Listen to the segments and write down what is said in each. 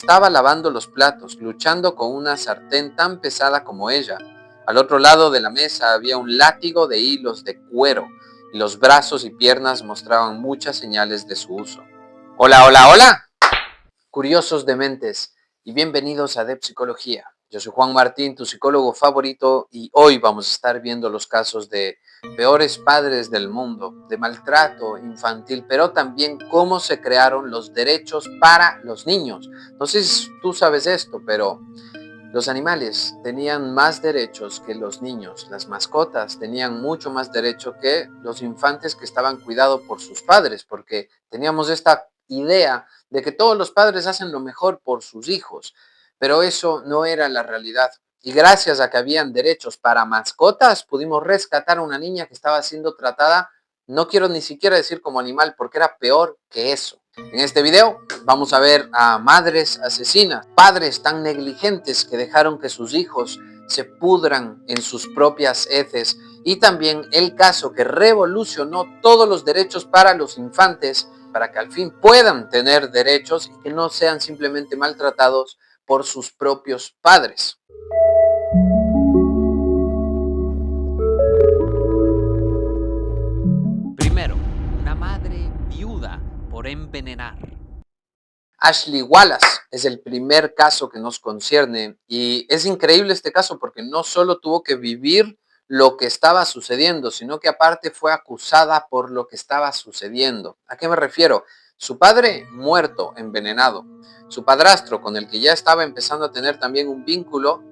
Estaba lavando los platos, luchando con una sartén tan pesada como ella. Al otro lado de la mesa había un látigo de hilos de cuero y los brazos y piernas mostraban muchas señales de su uso. Hola, hola, hola, curiosos dementes, y bienvenidos a De Psicología. Yo soy Juan Martín, tu psicólogo favorito, y hoy vamos a estar viendo los casos de peores padres del mundo, de maltrato infantil, pero también cómo se crearon los derechos para los niños. No sé si tú sabes esto, pero los animales tenían más derechos que los niños, las mascotas tenían mucho más derecho que los infantes que estaban cuidados por sus padres, porque teníamos esta idea de que todos los padres hacen lo mejor por sus hijos, pero eso no era la realidad. Y gracias a que habían derechos para mascotas, pudimos rescatar a una niña que estaba siendo tratada, no quiero ni siquiera decir como animal, porque era peor que eso. En este video vamos a ver a madres asesinas, padres tan negligentes que dejaron que sus hijos se pudran en sus propias heces, y también el caso que revolucionó todos los derechos para los infantes para que al fin puedan tener derechos y que no sean simplemente maltratados por sus propios padres. Primero, una madre viuda por envenenar. Ashley Wallace es el primer caso que nos concierne, y es increíble este caso porque no solo tuvo que vivir lo que estaba sucediendo, sino que aparte fue acusada por lo que estaba sucediendo. ¿A qué me refiero? Su padre muerto, envenenado. Su padrastro, con el que ya estaba empezando a tener también un vínculo,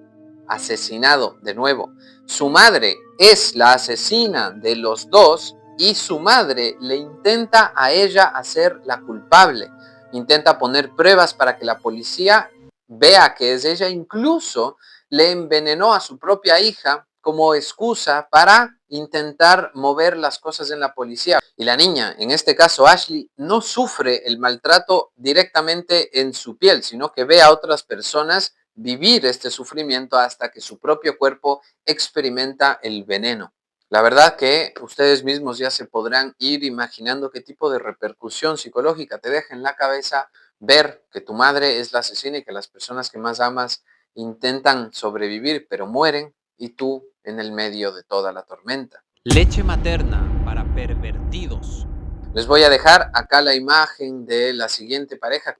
asesinado de nuevo. Su madre es la asesina de los dos y su madre le intenta a ella hacer la culpable. Intenta poner pruebas para que la policía vea que es ella. Incluso le envenenó a su propia hija como excusa para intentar mover las cosas en la policía. Y la niña, en este caso Ashley, no sufre el maltrato directamente en su piel, sino que ve a otras personas vivir este sufrimiento hasta que su propio cuerpo experimenta el veneno. La verdad que ustedes mismos ya se podrán ir imaginando qué tipo de repercusión psicológica te deja en la cabeza ver que tu madre es la asesina y que las personas que más amas intentan sobrevivir pero mueren y tú en el medio de toda la tormenta. Leche materna para pervertidos. Les voy a dejar acá la imagen de la siguiente pareja.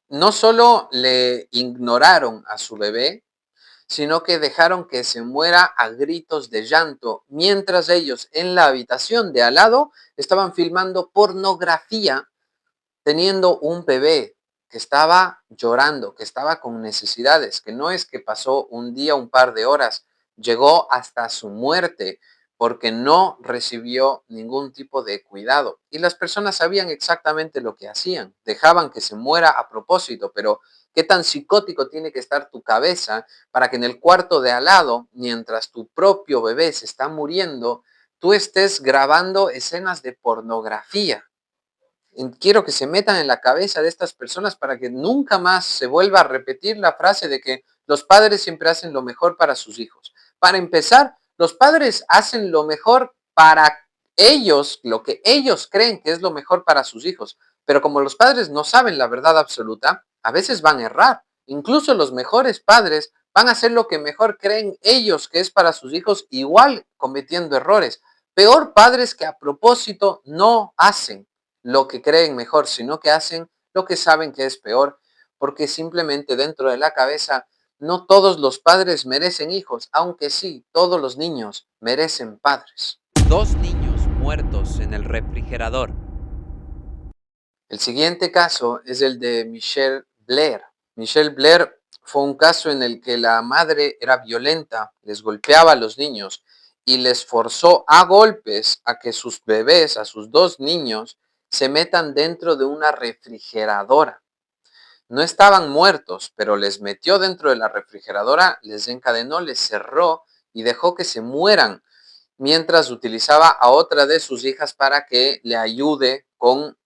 No solo le ignoraron a su bebé, sino que dejaron que se muera a gritos de llanto, mientras ellos en la habitación de al lado estaban filmando pornografía teniendo un bebé que estaba llorando, que estaba con necesidades, que no es que pasó un día, un par de horas, llegó hasta su muerte porque no recibió ningún tipo de cuidado. Y las personas sabían exactamente lo que hacían, dejaban que se muera a propósito, pero ¿qué tan psicótico tiene que estar tu cabeza para que en el cuarto de al lado, mientras tu propio bebé se está muriendo, tú estés grabando escenas de pornografía? Quiero que se metan en la cabeza de estas personas para que nunca más se vuelva a repetir la frase de que los padres siempre hacen lo mejor para sus hijos. Para empezar, los padres hacen lo mejor para ellos, lo que ellos creen que es lo mejor para sus hijos. Pero como los padres no saben la verdad absoluta, a veces van a errar. Incluso los mejores padres van a hacer lo que mejor creen ellos que es para sus hijos, igual cometiendo errores. Peor padres que a propósito no hacen lo que creen mejor, sino que hacen lo que saben que es peor, porque simplemente dentro de la cabeza no todos los padres merecen hijos, aunque sí, todos los niños merecen padres. Dos niños muertos en el refrigerador. El siguiente caso es el de Michelle Blair. Michelle Blair fue un caso en el que la madre era violenta, les golpeaba a los niños y les forzó a golpes a que sus bebés, a sus dos niños, se metan dentro de una refrigeradora. No estaban muertos, pero les metió dentro de la refrigeradora, les encadenó, les cerró y dejó que se mueran, mientras utilizaba a otra de sus hijas para que le ayude con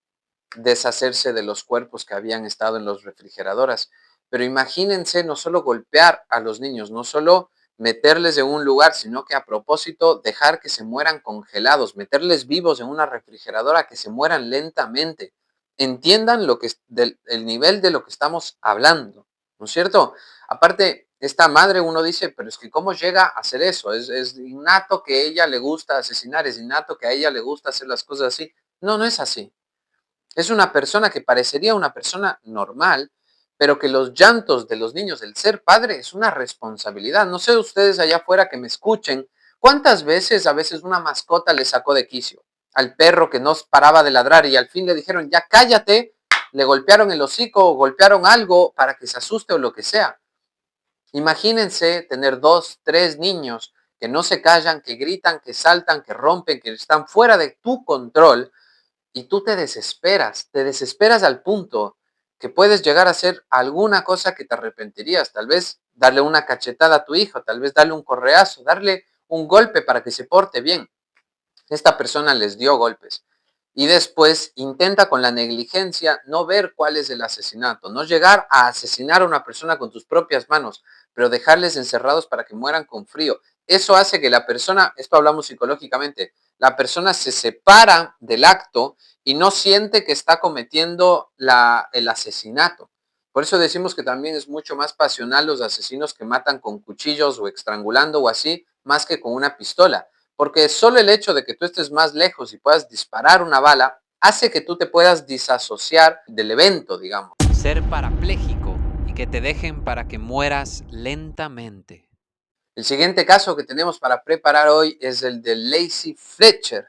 deshacerse de los cuerpos que habían estado en los refrigeradores. Pero imagínense no solo golpear a los niños, no solo meterles en un lugar, sino que a propósito dejar que se mueran congelados, meterles vivos en una refrigeradora que se mueran lentamente. Entiendan el nivel de lo que estamos hablando. ¿no es cierto? Aparte, esta madre uno dice, pero es que ¿cómo llega a hacer eso? Es innato que a ella le gusta asesinar, es innato que a ella le gusta hacer las cosas así. No, no es así. Es una persona que parecería una persona normal, pero que los llantos de los niños, el ser padre, es una responsabilidad. No sé ustedes allá afuera que me escuchen, ¿cuántas veces a veces una mascota le sacó de quicio al perro que no paraba de ladrar y al fin le dijeron, ya cállate, le golpearon el hocico o golpearon algo para que se asuste o lo que sea? Imagínense tener dos, tres niños que no se callan, que gritan, que saltan, que rompen, que están fuera de tu control y tú te desesperas al punto que puedes llegar a hacer alguna cosa que te arrepentirías, tal vez darle una cachetada a tu hijo, tal vez darle un correazo, darle un golpe para que se porte bien. Esta persona les dio golpes y después intenta con la negligencia no ver cuál es el asesinato, no llegar a asesinar a una persona con tus propias manos, pero dejarles encerrados para que mueran con frío. Eso hace que la persona, esto hablamos psicológicamente, la persona se separa del acto y no siente que está cometiendo el asesinato. Por eso decimos que también es mucho más pasional los asesinos que matan con cuchillos o estrangulando o así, más que con una pistola. Porque solo el hecho de que tú estés más lejos y puedas disparar una bala hace que tú te puedas disasociar del evento, digamos. Ser parapléjico y que te dejen para que mueras lentamente. El siguiente caso que tenemos para preparar hoy es el de Lacey Fletcher.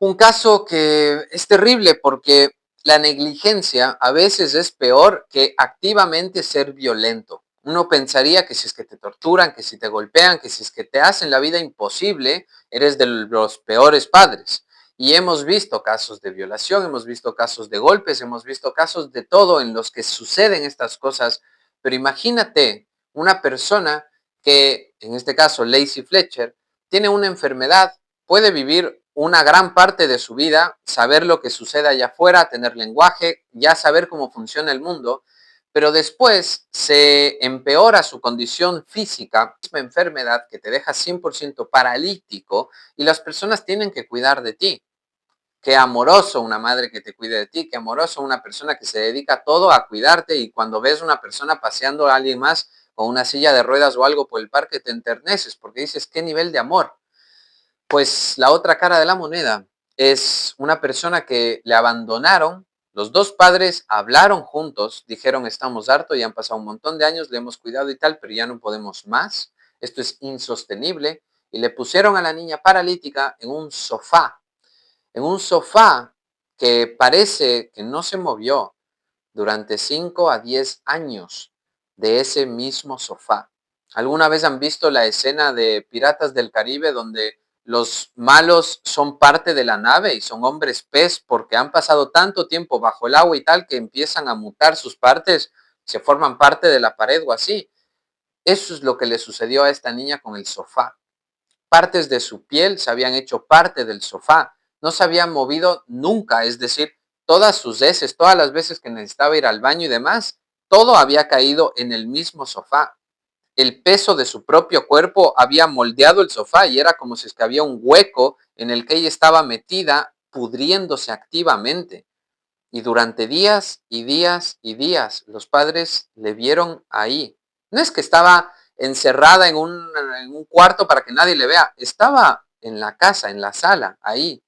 Un caso que es terrible porque la negligencia a veces es peor que activamente ser violento. Uno pensaría que si es que te torturan, que si te golpean, que si es que te hacen la vida imposible, eres de los peores padres. Y hemos visto casos de violación, hemos visto casos de golpes, hemos visto casos de todo en los que suceden estas cosas. Pero imagínate una persona que, en este caso, Lacey Fletcher, tiene una enfermedad, puede vivir una gran parte de su vida, saber lo que sucede allá afuera, tener lenguaje, ya saber cómo funciona el mundo, pero después se empeora su condición física, misma enfermedad que te deja 100% paralítico y las personas tienen que cuidar de ti. Qué amoroso una madre que te cuide de ti, qué amoroso una persona que se dedica todo a cuidarte y cuando ves una persona paseando a alguien más con una silla de ruedas o algo por el parque te enterneces porque dices, qué nivel de amor. Pues la otra cara de la moneda es una persona que le abandonaron, los dos padres hablaron juntos, dijeron estamos hartos, ya han pasado un montón de años, le hemos cuidado y tal, pero ya no podemos más, esto es insostenible, y le pusieron a la niña paralítica en un sofá que parece que no se movió durante 5 a 10 años de ese mismo sofá. ¿Alguna vez han visto la escena de Piratas del Caribe donde los malos son parte de la nave y son hombres pez porque han pasado tanto tiempo bajo el agua y tal que empiezan a mutar sus partes, se forman parte de la pared o así? Eso es lo que le sucedió a esta niña con el sofá. Partes de su piel se habían hecho parte del sofá, no se habían movido nunca, es decir, todas sus heces, todas las veces que necesitaba ir al baño y demás, todo había caído en el mismo sofá. El peso de su propio cuerpo había moldeado el sofá y era como si es que había un hueco en el que ella estaba metida, pudriéndose activamente. Y durante días y días y días, los padres le vieron ahí. No es que estaba encerrada en un cuarto para que nadie le vea, estaba en la casa, en la sala, ahí.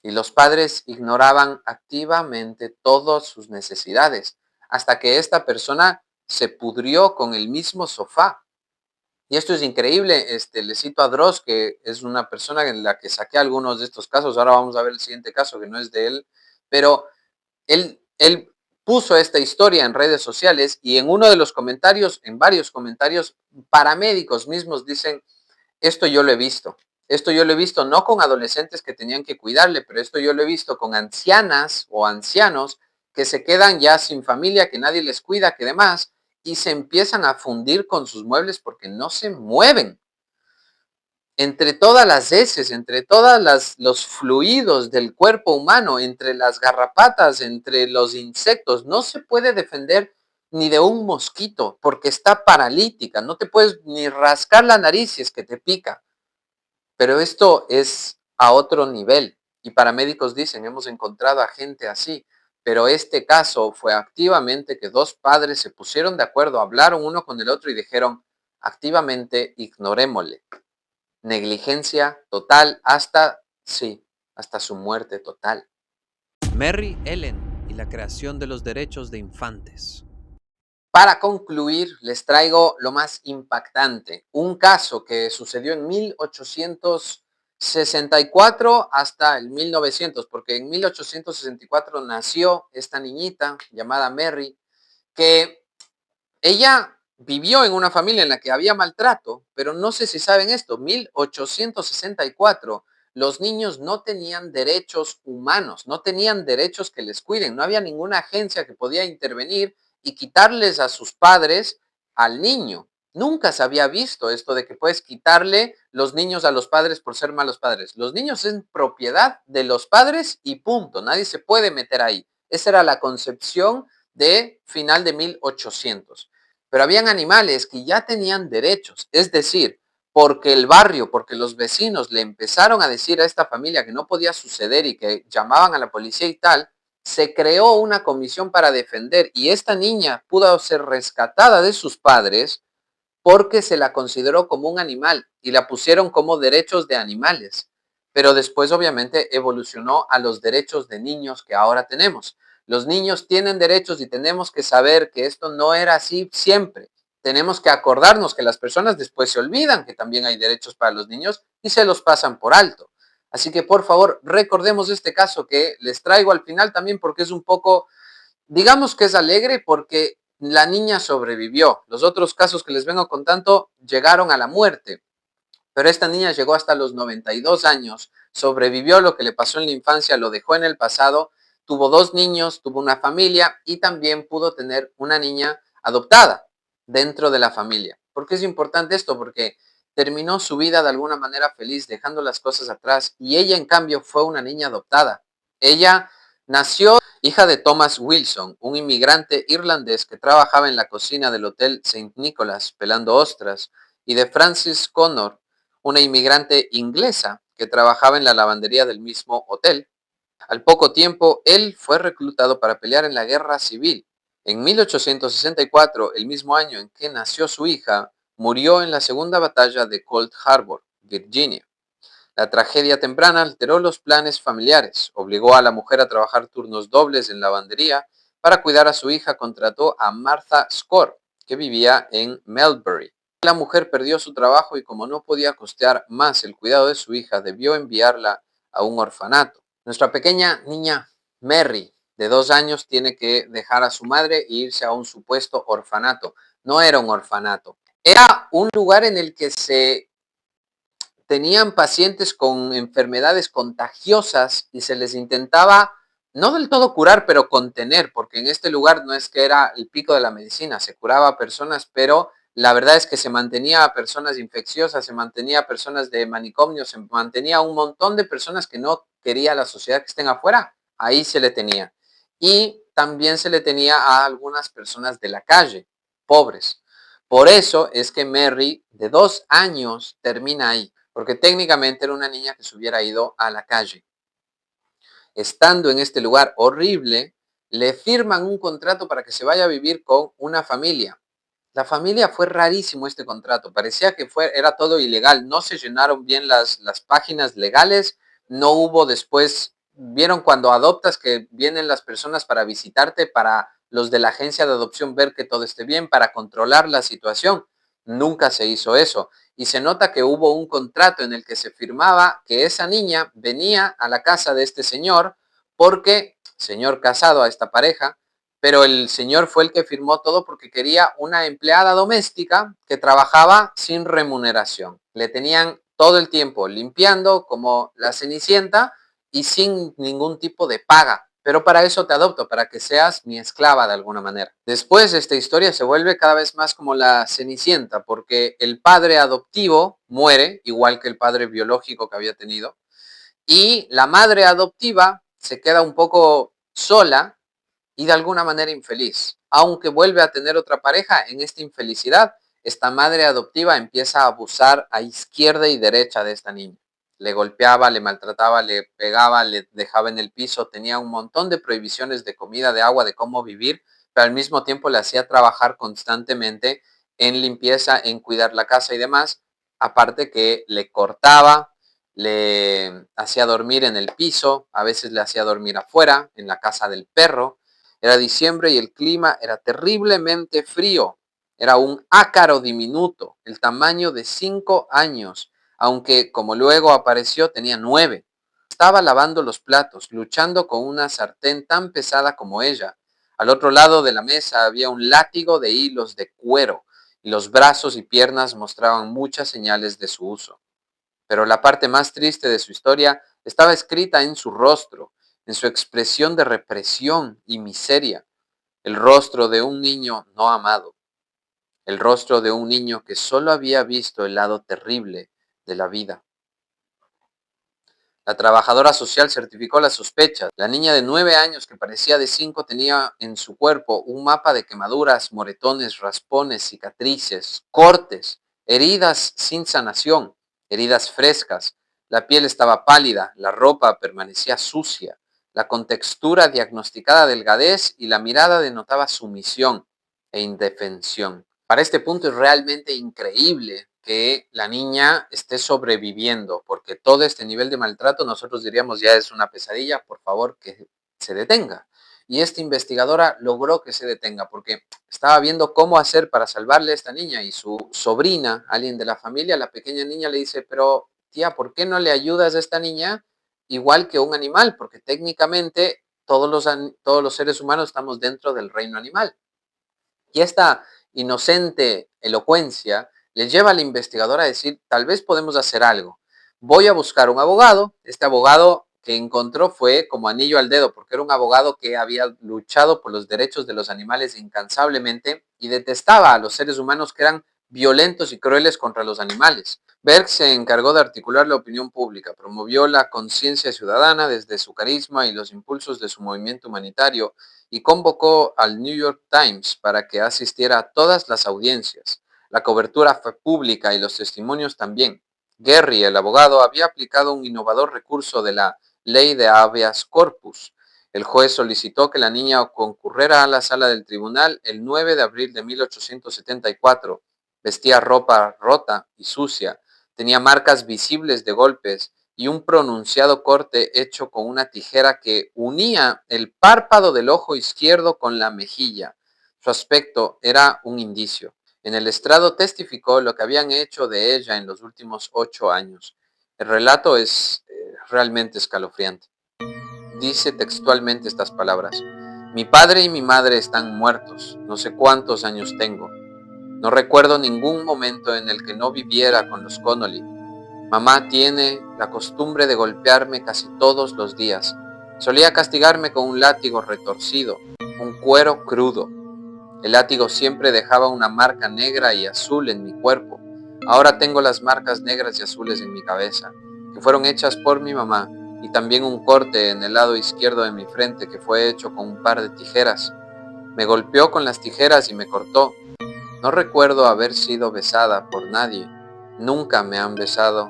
Y los padres ignoraban activamente todas sus necesidades, hasta que esta persona se pudrió con el mismo sofá. Y esto es increíble, le cito a Dross, que es una persona en la que saqué algunos de estos casos, ahora vamos a ver el siguiente caso que no es de él, pero él puso esta historia en redes sociales y en uno de los comentarios, en varios comentarios, paramédicos mismos dicen, esto yo lo he visto. Esto yo lo he visto no con adolescentes que tenían que cuidarle, pero esto yo lo he visto con ancianas o ancianos que se quedan ya sin familia, que nadie les cuida, que demás, y se empiezan a fundir con sus muebles porque no se mueven entre todas las heces, entre todos los fluidos del cuerpo humano, entre las garrapatas, entre los insectos, no se puede defender ni de un mosquito porque está paralítica, no te puedes ni rascar la nariz si es que te pica. Pero esto es a otro nivel y paramédicos dicen, hemos encontrado a gente así, Pero este caso fue activamente que dos padres se pusieron de acuerdo, hablaron uno con el otro y dijeron, activamente ignorémosle. Negligencia total hasta, sí, hasta su muerte total. Mary Ellen y la creación de los derechos de infantes. Para concluir, les traigo lo más impactante, un caso que sucedió en 1864 hasta el 1900, porque en 1864 nació esta niñita llamada Mary, que ella vivió en una familia en la que había maltrato, pero no sé si saben esto, 1864, los niños no tenían derechos humanos, no tenían derechos que les cuiden, no había ninguna agencia que podía intervenir y quitarles a sus padres al niño. Nunca se había visto esto de que puedes quitarle los niños a los padres por ser malos padres. Los niños son propiedad de los padres y punto, nadie se puede meter ahí. Esa era la concepción de final de 1800. Pero habían animales que ya tenían derechos, es decir, porque el barrio, porque los vecinos le empezaron a decir a esta familia que no podía suceder y que llamaban a la policía y tal, se creó una comisión para defender y esta niña pudo ser rescatada de sus padres porque se la consideró como un animal y la pusieron como derechos de animales. Pero después obviamente evolucionó a los derechos de niños que ahora tenemos. Los niños tienen derechos y tenemos que saber que esto no era así siempre. Tenemos que acordarnos que las personas después se olvidan que también hay derechos para los niños y se los pasan por alto. Así que por favor, recordemos este caso que les traigo al final también porque es un poco, digamos que es alegre porque la niña sobrevivió. Los otros casos que les vengo contando llegaron a la muerte, pero esta niña llegó hasta los 92 años, sobrevivió lo que le pasó en la infancia, lo dejó en el pasado, tuvo dos niños, tuvo una familia y también pudo tener una niña adoptada dentro de la familia. ¿Por qué es importante esto? Porque terminó su vida de alguna manera feliz, dejando las cosas atrás, y ella en cambio fue una niña adoptada. Ella nació hija de Thomas Wilson, un inmigrante irlandés que trabajaba en la cocina del Hotel St. Nicholas pelando ostras, y de Frances Connor, una inmigrante inglesa que trabajaba en la lavandería del mismo hotel. Al poco tiempo, él fue reclutado para pelear en la guerra civil. En 1864, el mismo año en que nació su hija, murió en la segunda batalla de Cold Harbor, Virginia. La tragedia temprana alteró los planes familiares, obligó a la mujer a trabajar turnos dobles en lavandería. Para cuidar a su hija contrató a Martha Score, que vivía en Melbury. La mujer perdió su trabajo y como no podía costear más el cuidado de su hija, debió enviarla a un orfanato. Nuestra pequeña niña Mary, de 2 años, tiene que dejar a su madre e irse a un supuesto orfanato. No era un orfanato, era un lugar en el que se tenían pacientes con enfermedades contagiosas y se les intentaba, no del todo curar, pero contener, porque en este lugar no es que era el pico de la medicina, se curaba a personas, pero la verdad es que se mantenía a personas infecciosas, se mantenía a personas de manicomio, se mantenía a un montón de personas que no quería la sociedad que estén afuera, ahí se le tenía. Y también se le tenía a algunas personas de la calle, pobres. Por eso es que Mary, de 2 años, termina ahí, porque técnicamente era una niña que se hubiera ido a la calle. Estando en este lugar horrible, le firman un contrato para que se vaya a vivir con una familia. La familia fue rarísimo este contrato, parecía que era todo ilegal, no se llenaron bien las páginas legales, no hubo después, vieron cuando adoptas que vienen las personas para visitarte, para los de la agencia de adopción ver que todo esté bien, para controlar la situación, nunca se hizo eso. Y se nota que hubo un contrato en el que se firmaba que esa niña venía a la casa de este señor porque, señor casado a esta pareja, pero el señor fue el que firmó todo porque quería una empleada doméstica que trabajaba sin remuneración. Le tenían todo el tiempo limpiando como la Cenicienta y sin ningún tipo de paga. Pero para eso te adopto, para que seas mi esclava de alguna manera. Después esta historia se vuelve cada vez más como la Cenicienta, porque el padre adoptivo muere, igual que el padre biológico que había tenido, y la madre adoptiva se queda un poco sola y de alguna manera infeliz. Aunque vuelve a tener otra pareja, en esta infelicidad, esta madre adoptiva empieza a abusar a izquierda y derecha de esta niña. le golpeaba, le maltrataba, le pegaba, le dejaba en el piso, tenía un montón de prohibiciones de comida, de agua, de cómo vivir, pero al mismo tiempo le hacía trabajar constantemente en limpieza, en cuidar la casa y demás, aparte que le cortaba, le hacía dormir en el piso, a veces le hacía dormir afuera, en la casa del perro. Era diciembre y el clima era terriblemente frío. Era un ácaro diminuto, el tamaño de 5 años, aunque como luego apareció tenía 9. Estaba lavando los platos, luchando con una sartén tan pesada como ella. Al otro lado de la mesa había un látigo de hilos de cuero, y los brazos y piernas mostraban muchas señales de su uso. Pero la parte más triste de su historia estaba escrita en su rostro, en su expresión de represión y miseria, el rostro de un niño no amado, el rostro de un niño que solo había visto el lado terrible de la vida. La trabajadora social certificó las sospechas. La niña de 9 años, que parecía de 5, tenía en su cuerpo un mapa de quemaduras, moretones, raspones, cicatrices, cortes, heridas sin sanación, heridas frescas. La piel estaba pálida, la ropa permanecía sucia, la contextura diagnosticada delgadez y la mirada denotaba sumisión e indefensión. Para este punto es realmente increíble que la niña esté sobreviviendo, porque todo este nivel de maltrato nosotros diríamos ya es una pesadilla, por favor que se detenga. Y esta investigadora logró que se detenga, porque estaba viendo cómo hacer para salvarle a esta niña, y su sobrina, alguien de la familia, la pequeña niña le dice, pero tía, ¿por qué no le ayudas a esta niña igual que un animal? Porque técnicamente todos los seres humanos estamos dentro del reino animal. Y esta inocente elocuencia le lleva al investigador a decir, tal vez podemos hacer algo. Voy a buscar un abogado. Este abogado que encontró fue como anillo al dedo, porque era un abogado que había luchado por los derechos de los animales incansablemente y detestaba a los seres humanos que eran violentos y crueles contra los animales. Berg se encargó de articular la opinión pública, promovió la conciencia ciudadana desde su carisma y los impulsos de su movimiento humanitario, y convocó al New York Times para que asistiera a todas las audiencias. La cobertura fue pública y los testimonios también. Gary, el abogado, había aplicado un innovador recurso de la ley de habeas corpus. El juez solicitó que la niña concurriera a la sala del tribunal el 9 de abril de 1874. Vestía ropa rota y sucia, tenía marcas visibles de golpes y un pronunciado corte hecho con una tijera que unía el párpado del ojo izquierdo con la mejilla. Su aspecto era un indicio. En el estrado testificó lo que habían hecho de ella en los últimos 8 años. El relato es realmente escalofriante. Dice textualmente estas palabras: mi padre y mi madre están muertos, no sé cuántos años tengo. No recuerdo ningún momento en el que no viviera con los Connolly. Mamá tiene la costumbre de golpearme casi todos los días. Solía castigarme con un látigo retorcido, un cuero crudo. El látigo siempre dejaba una marca negra y azul en mi cuerpo. Ahora tengo las marcas negras y azules en mi cabeza, que fueron hechas por mi mamá, y también un corte en el lado izquierdo de mi frente que fue hecho con un par de tijeras. Me golpeó con las tijeras y me cortó. No recuerdo haber sido besada por nadie. Nunca me han besado.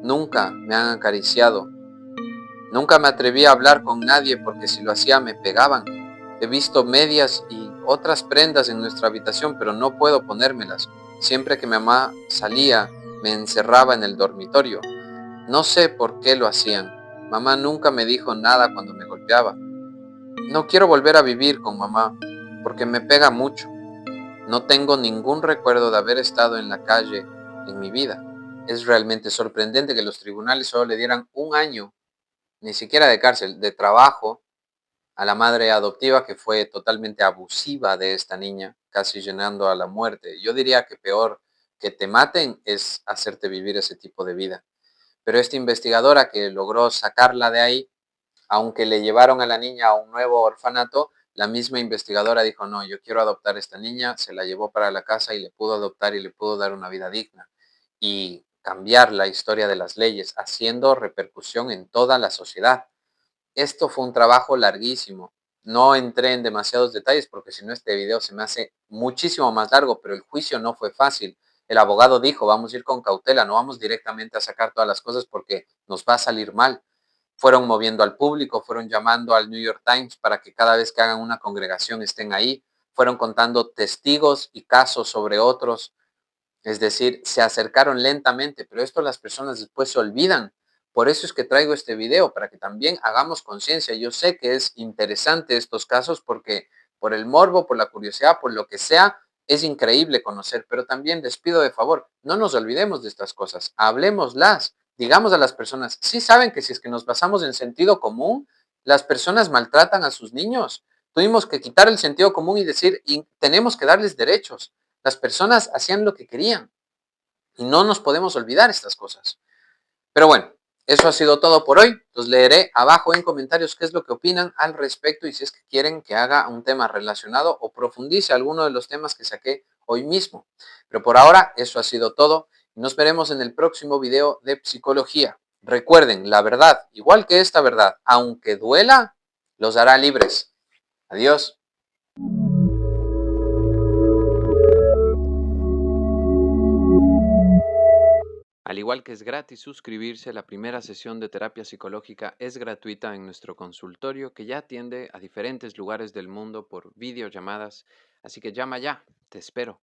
Nunca me han acariciado. Nunca me atreví a hablar con nadie porque si lo hacía me pegaban. He visto medias y otras prendas en nuestra habitación, pero no puedo ponérmelas. Siempre que mi mamá salía, me encerraba en el dormitorio. No sé por qué lo hacían. Mamá nunca me dijo nada cuando me golpeaba. No quiero volver a vivir con mamá porque me pega mucho. No tengo ningún recuerdo de haber estado en la calle en mi vida. Es realmente sorprendente que los tribunales solo le dieran un año, ni siquiera de cárcel, de trabajo a la madre adoptiva, que fue totalmente abusiva de esta niña, casi llenando a la muerte. Yo diría que peor que te maten es hacerte vivir ese tipo de vida. Pero esta investigadora que logró sacarla de ahí, aunque le llevaron a la niña a un nuevo orfanato, la misma investigadora dijo, no, yo quiero adoptar a esta niña, se la llevó para la casa y le pudo adoptar y le pudo dar una vida digna y cambiar la historia de las leyes, haciendo repercusión en toda la sociedad. Esto fue un trabajo larguísimo. No entré en demasiados detalles porque si no este video se me hace muchísimo más largo, pero el juicio no fue fácil. el abogado dijo, vamos a ir con cautela, no vamos directamente a sacar todas las cosas porque nos va a salir mal. Fueron moviendo al público, fueron llamando al New York Times para que cada vez que hagan una congregación estén ahí, fueron contando testigos y casos sobre otros, es decir, se acercaron lentamente, pero esto las personas después se olvidan. Por eso es que traigo este video, para que también hagamos conciencia. Yo sé que es interesante estos casos porque por el morbo, por la curiosidad, por lo que sea, es increíble conocer, pero también les pido de favor, no nos olvidemos de estas cosas, hablemoslas, digamos a las personas, sí saben que si es que nos basamos en sentido común, las personas maltratan a sus niños. Tuvimos que quitar el sentido común y decir, y tenemos que darles derechos. Las personas hacían lo que querían y no nos podemos olvidar estas cosas. Pero bueno, eso ha sido todo por hoy. Los leeré abajo en comentarios qué es lo que opinan al respecto y si es que quieren que haga un tema relacionado o profundice alguno de los temas que saqué hoy mismo. Pero por ahora, eso ha sido todo. Nos veremos en el próximo video de psicología. Recuerden, la verdad, igual que esta verdad, aunque duela, los hará libres. Adiós. Al igual que es gratis suscribirse, la primera sesión de terapia psicológica es gratuita en nuestro consultorio que ya atiende a diferentes lugares del mundo por videollamadas, así que llama ya, te espero.